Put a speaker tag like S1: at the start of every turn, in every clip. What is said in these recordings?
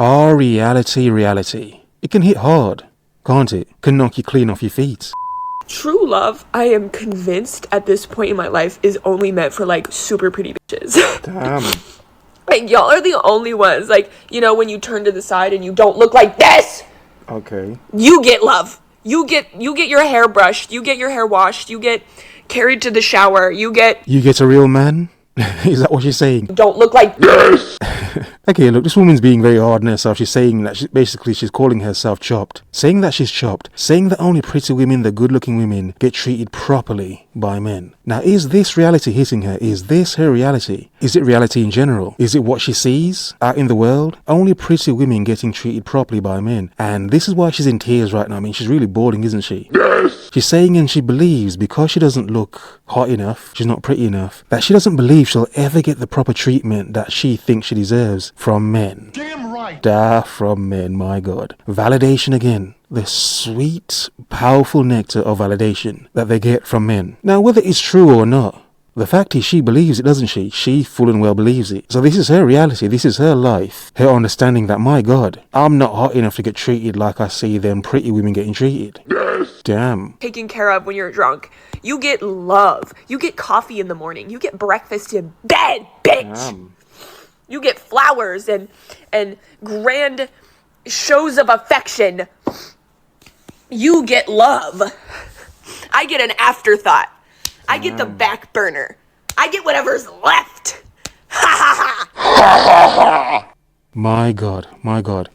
S1: Ah, reality. It can hit hard, can't it? Can knock you clean off your feet.
S2: True love, I am convinced at this point in my life, is only meant for like super pretty bitches.
S1: Damn.
S2: Like, y'all are the only ones. Like, you know, when you turn to the side and you don't look like this.
S1: Okay.
S2: You get love. You get your hair brushed. You get your hair washed. You get carried to the shower. You get
S1: a real man? Is that what she's saying?
S2: Don't look like this.
S1: Okay, look, this woman's being very hard on herself. She's saying that she's calling herself chopped. Saying that she's chopped. Saying that only pretty women, the good-looking women, get treated properly by men. Now, is this reality hitting her? Is this her reality? Is it reality in general? Is it what she sees out in the world? Only pretty women getting treated properly by men. And this is why she's in tears right now. I mean, she's really bawling, isn't she? Yes! She's saying, and she believes, because she doesn't look hot enough, she's not pretty enough, that she doesn't believe she'll ever get the proper treatment that she thinks she deserves from men.
S3: Damn right!
S1: From men, my God. Validation again. The sweet, powerful nectar of validation that they get from men. Now, whether it's true or not, the fact is she believes it, doesn't she? She full and well believes it. So this is her reality. This is her life. Her understanding that, my God, I'm not hot enough to get treated like I see them pretty women getting treated. Yes. Damn.
S2: Taken care of when you're drunk. You get love. You get coffee in the morning. You get breakfast in bed, bitch.
S1: Damn.
S2: You get flowers and grand shows of affection. You get love. I get an afterthought. I get the back burner. I get whatever's left. Ha ha ha.
S1: My God.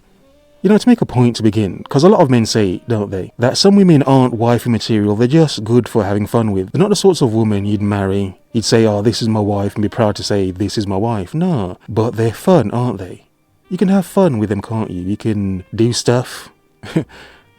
S1: You know, to make a point to begin, because a lot of men say, don't they, that some women aren't wifey material, they're just good for having fun with. They're not the sorts of women you'd marry. You'd say, oh, this is my wife, and be proud to say, this is my wife. No, but they're fun, aren't they? You can have fun with them, can't you? You can do stuff,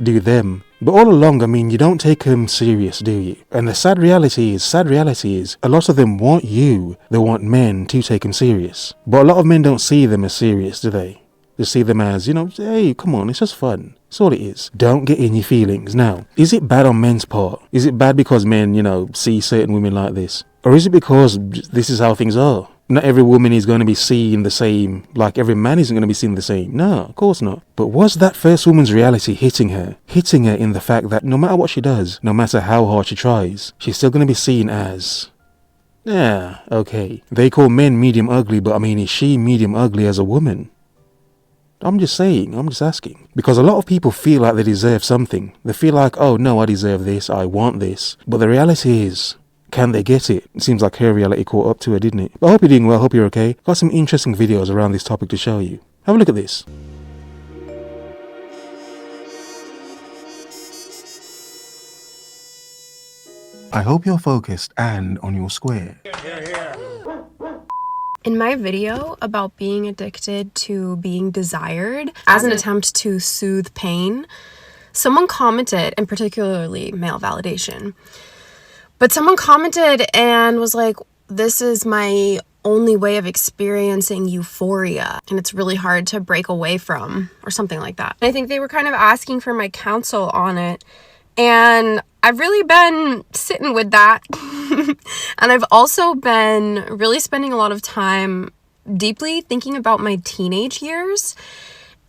S1: do them. But all along, I mean, you don't take them serious, do you? And the sad reality is, a lot of them want you, they want men to take them serious. But a lot of men don't see them as serious, do they? They see them as, you know, hey, come on, it's just fun. That's all it is. Don't get in your feelings. Now, is it bad on men's part? Is it bad because men, you know, see certain women like this? Or is it because this is how things are? Not every woman is going to be seen the same, like every man isn't going to be seen the same. No, of course not. But was that first woman's reality hitting her? Hitting her in the fact that no matter what she does, no matter how hard she tries, she's still going to be seen as, yeah, okay. They call men medium ugly, but I mean, is she medium ugly as a woman? I'm just asking. Because a lot of people feel like they deserve something. They feel like, oh no, I deserve this, I want this. But the reality is, can they get it? It seems like her reality caught up to her, didn't it? But I hope you're doing well, hope you're okay. Got some interesting videos around this topic to show you. Have a look at this. I hope you're focused and on your square.
S4: In my video about being addicted to being desired as an attempt to soothe pain, someone commented, and particularly male validation, but someone commented and was like, this is my only way of experiencing euphoria, and it's really hard to break away from, or something like that. I think they were kind of asking for my counsel on it, and I've really been sitting with that. And I've also been really spending a lot of time deeply thinking about my teenage years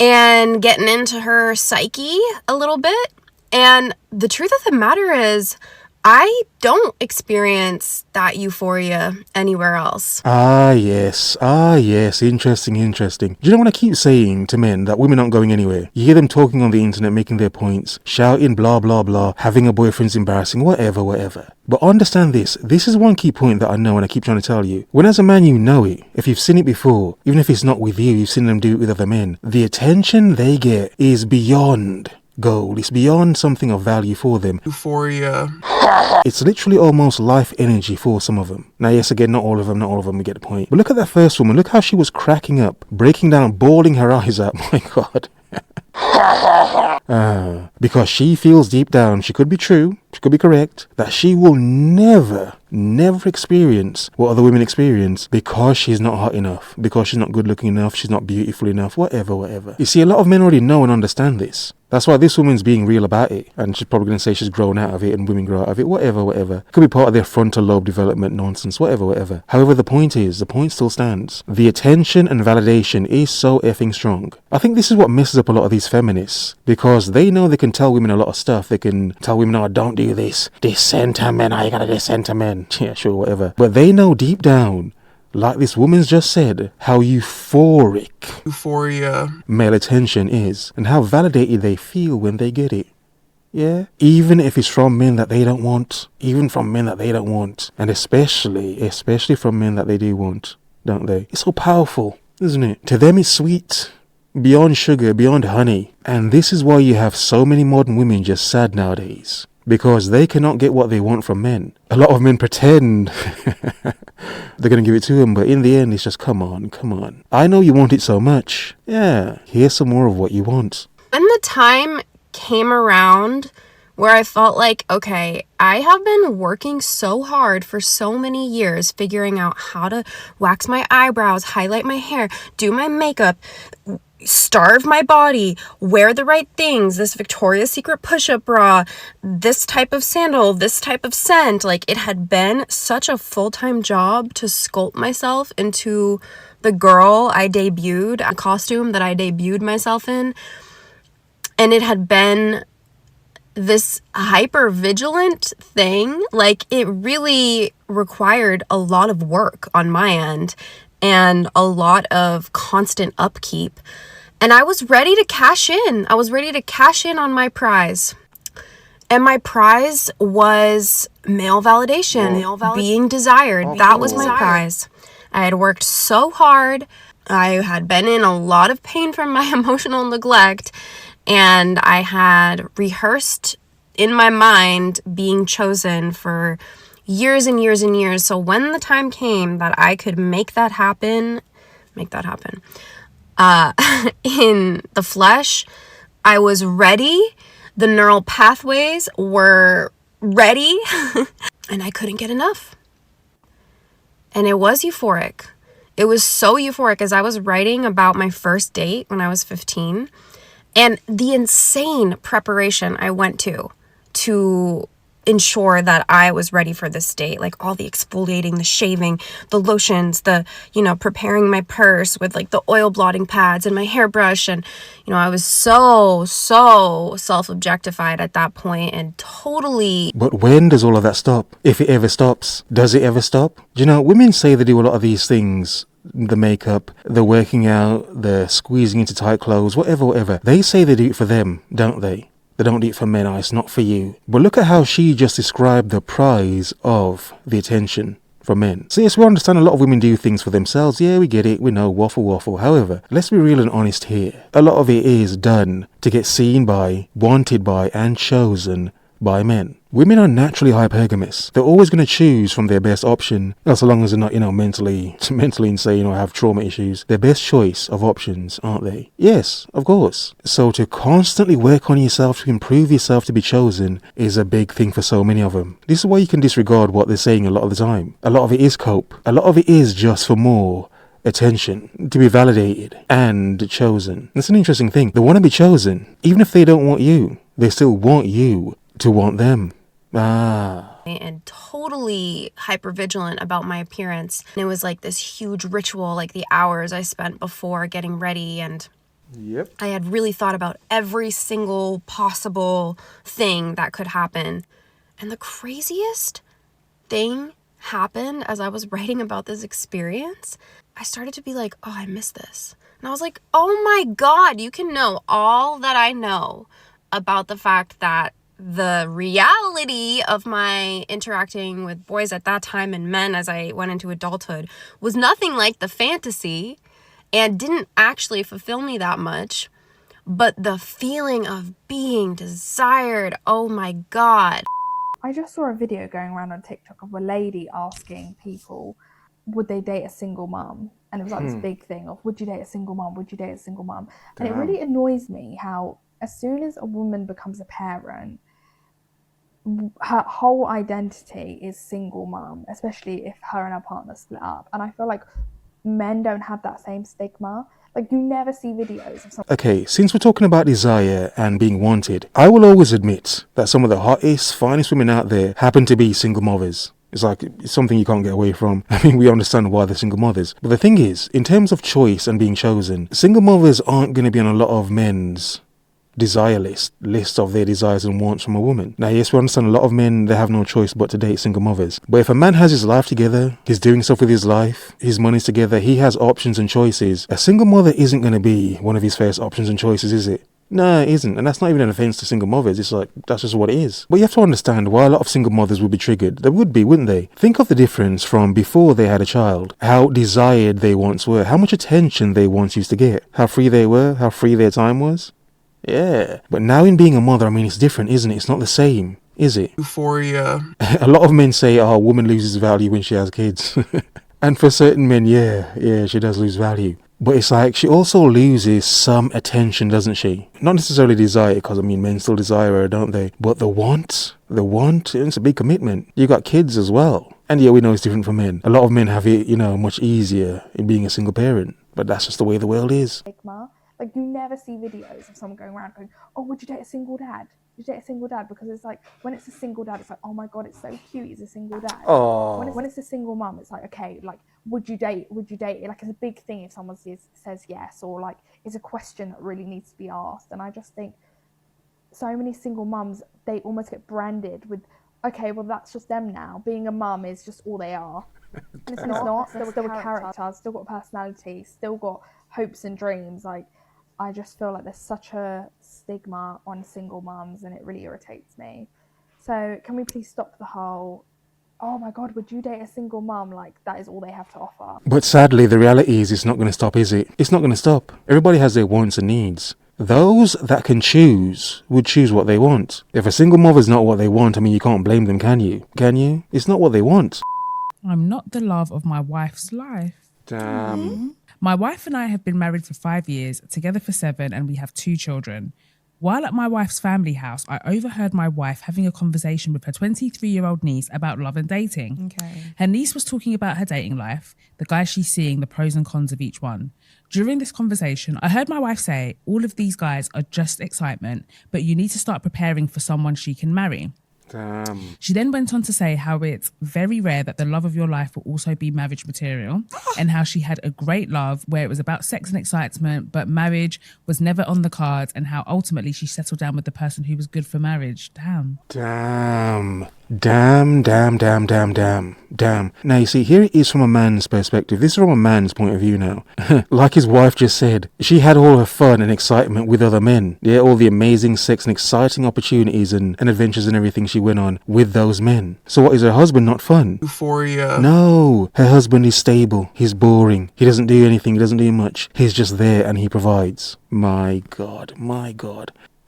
S4: and getting into her psyche a little bit. And the truth of the matter is, I don't experience that euphoria anywhere else.
S1: Ah, yes. Interesting. Do you know what I keep saying to men? That women aren't going anywhere. You hear them talking on the internet, making their points, shouting blah, blah, blah, having a boyfriend's embarrassing, whatever. But understand this. This is one key point that I know and I keep trying to tell you. When as a man you know it, if you've seen it before, even if it's not with you, you've seen them do it with other men, the attention they get is beyond gold. It's beyond something of value for them.
S5: Euphoria.
S1: It's literally almost life energy for some of them. Now, yes, again, not all of them, we get the point. But look at that first woman. Look how she was cracking up, breaking down, bawling her eyes out. My God. Because she feels deep down, she could be true, she could be correct, that she will never experience what other women experience because she's not hot enough, because she's not good looking enough, she's not beautiful enough, whatever. You see, a lot of men already know and understand this. That's why this woman's being real about it, and she's probably going to say she's grown out of it and women grow out of it, whatever. Could be part of their frontal lobe development nonsense, whatever. However, the point still stands. The attention and validation is so effing strong. I think this is what messes up a lot of these feminists, because they know they can tell women a lot of stuff. They can tell women, oh, don't do this. Dissent to men, you gotta dissent to men. Yeah, sure, whatever. But they know deep down, like this woman's just said, how euphoria male attention is, and how validated they feel when they get it. Yeah? Even if it's from men that they don't want. Even from men that they don't want. And especially from men that they do want, don't they? It's so powerful, isn't it? To them it's sweet. Beyond sugar, beyond honey. And this is why you have so many modern women just sad nowadays. Because they cannot get what they want from men. A lot of men pretend they're going to give it to them, but in the end, it's just, come on. I know you want it so much. Yeah, here's some more of what you want.
S4: When the time came around where I felt like, okay, I have been working so hard for so many years figuring out how to wax my eyebrows, highlight my hair, do my makeup, starve my body, wear the right things, this Victoria's Secret push-up bra, this type of sandal, this type of scent. Like, it had been such a full-time job to sculpt myself into the girl I debuted, a costume that I debuted myself in. And it had been this hyper vigilant thing. Like, it really required a lot of work on my end and a lot of constant upkeep. And I was ready to cash in. I was ready to cash in on my prize. And my prize was male validation, being desired. That was my prize. I had worked so hard. I had been in a lot of pain from my emotional neglect. And I had rehearsed in my mind being chosen for years and years and years. So when the time came that I could make that happen, in the flesh, I was ready. The neural pathways were ready and I couldn't get enough. And it was euphoric. It was so euphoric as I was writing about my first date when I was 15 and the insane preparation I went to ensure that I was ready for this date. Like all the exfoliating, the shaving, the lotions, the, preparing my purse with like the oil blotting pads and my hairbrush. And, I was so self-objectified at that point and totally.
S1: But when does all of that stop? If it ever stops? Does it ever stop? Women say they do a lot of these things. The makeup, the working out, the squeezing into tight clothes, whatever. They say they do it for them, don't they? They don't do it for men, it's not for you. But look at how she just described the prize of the attention from men. So yes, we understand a lot of women do things for themselves. Yeah, we get it. We know, waffle. However, let's be real and honest here. A lot of it is done to get seen by, wanted by, and chosen by men. Women are naturally hypergamous. They're always going to choose from their best option, as long as they're not, mentally insane or have trauma issues. Their best choice of options, aren't they? Yes, of course. So to constantly work on yourself, to improve yourself to be chosen, is a big thing for so many of them. This is why you can disregard what they're saying a lot of the time. A lot of it is cope. A lot of it is just for more attention, to be validated and chosen. That's an interesting thing. They want to be chosen. Even if they don't want you, they still want you to want them.
S4: And totally hypervigilant about my appearance. And it was like this huge ritual, like the hours I spent before getting ready. And
S1: yep,
S4: I had really thought about every single possible thing that could happen. And the craziest thing happened as I was writing about this experience. I started to be like, oh, I miss this. And I was like, oh my God, you can know all that I know about the fact that the reality of my interacting with boys at that time and men as I went into adulthood was nothing like the fantasy and didn't actually fulfill me that much. But the feeling of being desired, oh my God.
S3: I just saw a video going around on TikTok of a lady asking people, would they date a single mum? And it was like this big thing of, would you date a single mum? Would you date a single mum? And it really annoys me how as soon as a woman becomes a parent, her whole identity is single mom, especially if her and her partner split up. And I feel like men don't have that same stigma. Like, you never see videos of someone.
S1: Okay, since we're talking about desire and being wanted, I will always admit that some of the hottest, finest women out there happen to be single mothers. It's like, it's something you can't get away from. I mean, we understand why they're single mothers. But the thing is, in terms of choice and being chosen, single mothers aren't going to be on a lot of men's desire lists of their desires and wants from a woman. Now, yes, we understand a lot of men, they have no choice but to date single mothers. But if a man has his life together, he's doing stuff with his life, his money's together, he has options and choices, a single mother isn't going to be one of his first options and choices, is it? No, it isn't. And that's not even an offence to single mothers. It's like, that's just what it is. But you have to understand why a lot of single mothers would be triggered. They would be, wouldn't they? Think of the difference from before they had a child. How desired they once were. How much attention they once used to get. How free they were. How free their time was. Yeah. But now in being a mother, I mean, it's different, isn't it? It's not the same, is it?
S5: Euphoria.
S1: A lot of men say, oh, a woman loses value when she has kids. And for certain men, yeah, she does lose value. But it's like, she also loses some attention, doesn't she? Not necessarily desire, because, I mean, men still desire her, don't they? But the want, it's a big commitment. You got kids as well. And yeah, we know it's different for men. A lot of men have it, much easier in being a single parent. But that's just the way the world is.
S3: Stigma. Like, you never see videos of someone going around going, oh, would you date a single dad? Would you date a single dad? Because it's like, when it's a single dad, it's like, oh my God, it's so cute, he's a single dad.
S1: Oh.
S3: When it's a single mum, it's like, okay, like, would you date? Like, it's a big thing if someone says yes, or like, it's a question that really needs to be asked. And I just think so many single mums, they almost get branded with, okay, well, that's just them now. Being a mum is just all they are. And it's not. Still a character, still got personality, still got hopes and dreams. Like, I just feel like there's such a stigma on single mums, and it really irritates me. So can we please stop the whole, oh my God, would you date a single mum? Like, that is all they have to offer.
S1: But sadly, the reality is it's not going to stop, is it? It's not going to stop. Everybody has their wants and needs. Those that can choose would choose what they want. If a single mother's not what they want, I mean, you can't blame them, can you? Can you? It's not what they want.
S6: I'm not the love of my wife's life.
S1: Damn.
S6: My wife and I have been married for 5 years, together for 7, and we have 2 children. While at my wife's family house, I overheard my wife having a conversation with her 23-year-old niece about love and dating.
S7: Okay.
S6: Her niece was talking about her dating life, the guys she's seeing, the pros and cons of each one. During this conversation, I heard my wife say, all of these guys are just excitement, but you need to start preparing for someone she can marry.
S1: Damn.
S6: She then went on to say how it's very rare that the love of your life will also be marriage material, and how she had a great love where it was about sex and excitement, but marriage was never on the cards, and how ultimately she settled down with the person who was good for marriage. Damn.
S1: Damn. Now, you see, here it is from a man's perspective. This is from a man's point of view now. Like his wife just said, she had all her fun and excitement with other men. Yeah, all the amazing sex and exciting opportunities and adventures and everything she went on with those men. So what, is her husband not fun?
S5: Euphoria.
S1: No, her husband is stable. He's boring. He doesn't do anything. He doesn't do much. He's just there and he provides. My God.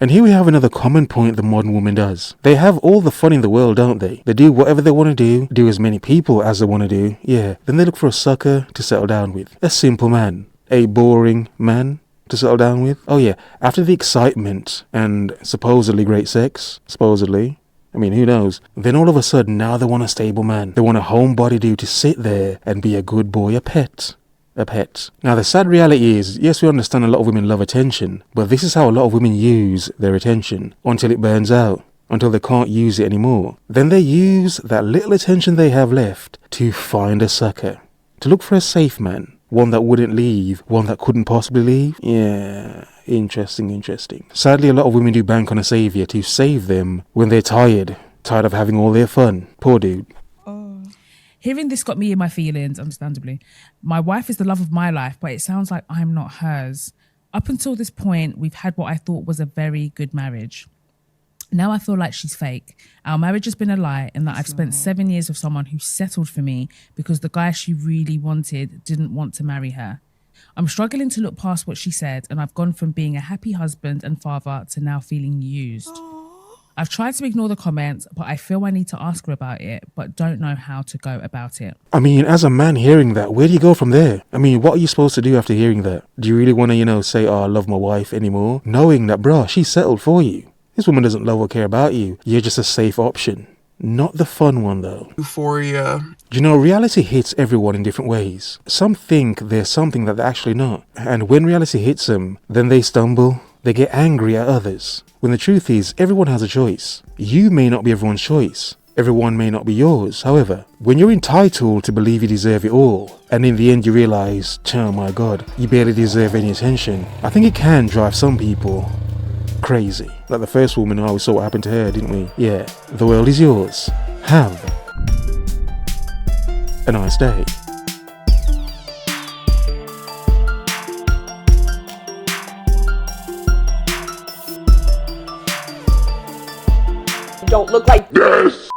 S1: And here we have another common point the modern woman does. They have all the fun in the world, don't they? They do whatever they want to do as many people as they want to do, yeah. Then they look for a sucker to settle down with. A simple man. A boring man to settle down with. Oh yeah, after the excitement and supposedly great sex, I mean, who knows? Then all of a sudden, now they want a stable man. They want a homebody dude to sit there and be a good boy, a pet. Now, the sad reality is, yes, we understand a lot of women love attention, but this is how a lot of women use their attention until it burns out, until they can't use it anymore. Then they use that little attention they have left to find a sucker, to look for a safe man, one that wouldn't leave, one that couldn't possibly leave. Yeah, interesting. Sadly, a lot of women do bank on a savior to save them when they're tired of having all their fun. Poor dude.
S6: Hearing this got me in my feelings, understandably. My wife is the love of my life, but it sounds like I'm not hers. Up until this point, we've had what I thought was a very good marriage. Now I feel like she's fake. Our marriage has been a lie, and that I've spent 7 years with someone who settled for me because the guy she really wanted didn't want to marry her. I'm struggling to look past what she said, and I've gone from being a happy husband and father to now feeling used. I've tried to ignore the comments, but I feel I need to ask her about it, but don't know how to go about it.
S1: I mean, as a man hearing that, where do you go from there? I mean, what are you supposed to do after hearing that? Do you really want to, say, oh, I love my wife anymore? Knowing that, bruh, she settled for you. This woman doesn't love or care about you. You're just a safe option. Not the fun one, though.
S5: Euphoria.
S1: Do you know, reality hits everyone in different ways. Some think they're something that they're actually not. And when reality hits them, then they stumble. They get angry at others. When the truth is, everyone has a choice. You may not be everyone's choice. Everyone may not be yours. However, when you're entitled to believe you deserve it all, and in the end you realize, oh my god, you barely deserve any attention, I think it can drive some people crazy. Like the first woman, we saw what happened to her, didn't we? Yeah, the world is yours. Have a nice day.
S2: Don't look like this.